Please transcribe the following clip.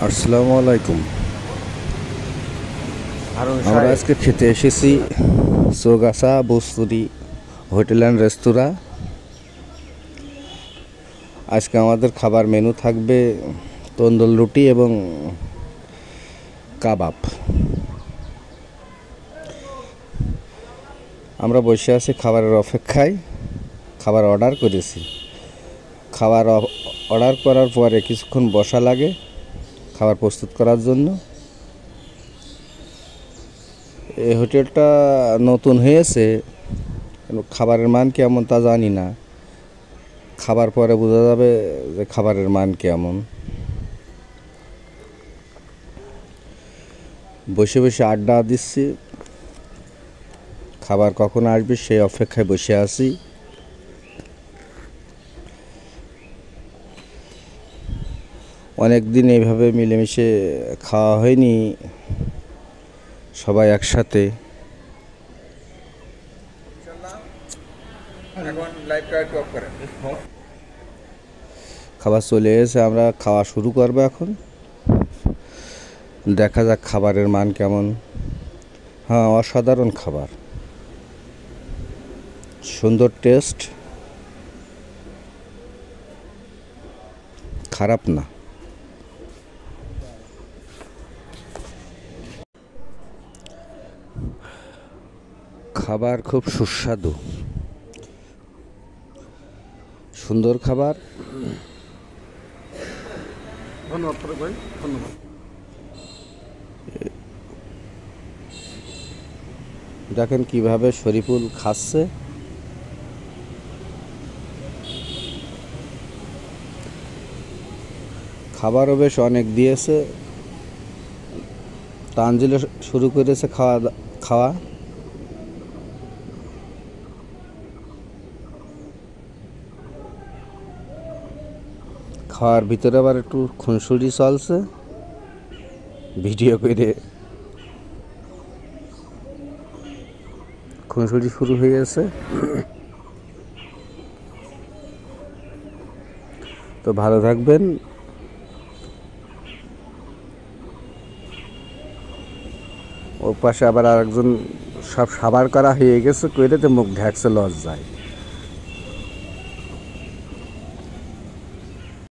আসসালামু আলাইকুম। আমরা আজকে খেতে এসেছি চৌগাছা বস্তুরি হোটেল অ্যান্ড রেস্তোরাঁ। আজকে আমাদের খাবার মেনু থাকবে তন্দুর রুটি এবং কাবাব। আমরা বসে আছি খাবারের অপেক্ষায়, খাবার অর্ডার করেছি। খাবার অর্ডার করার পরে কিছুক্ষণ বসা লাগে খাবার প্রস্তুত করার জন্য। এই হোটেলটা নতুন হয়েছে, খাবারের মান কেমন তা জানি না। খাবার পরে বোঝা যাবে যে খাবারের মান কেমন। বসে বসে আড্ডা দিচ্ছি, খাবার কখন আসবে সেই অপেক্ষায় বসে আছি। অনেক দিন এইভাবে মিলেমিশে খাওয়া হয়নি সবাই একসাথে। খাবার চলে এসে আমরা খাওয়া শুরু করবো এখন। দেখা যাক খাবারের মান কেমন। হ্যাঁ, অসাধারণ খাবার, সুন্দর টেস্ট, খারাপ না। খাবার খুব সুস্বাদু, সুন্দর খাবার। ধন্যবাদ ভাই, ধন্যবাদ। দেখেন কিভাবে শরীফুল খাচ্ছে। খাবারও বেশ অনেক দিয়েছে। তানজিলও শুরু করেছে খাওয়া। খাওয়ার ভিতরে আবার একটু খুনসুটি চলছে, ভিডিও করে খুনসুটি শুরু হয়ে গেছে। তো ভালো থাকবেন। ওর পাশে আবার আরেকজন সব সাবার করা হয়ে গেছে, কইলে তো মুখ ঢাকছে লজ্জায়।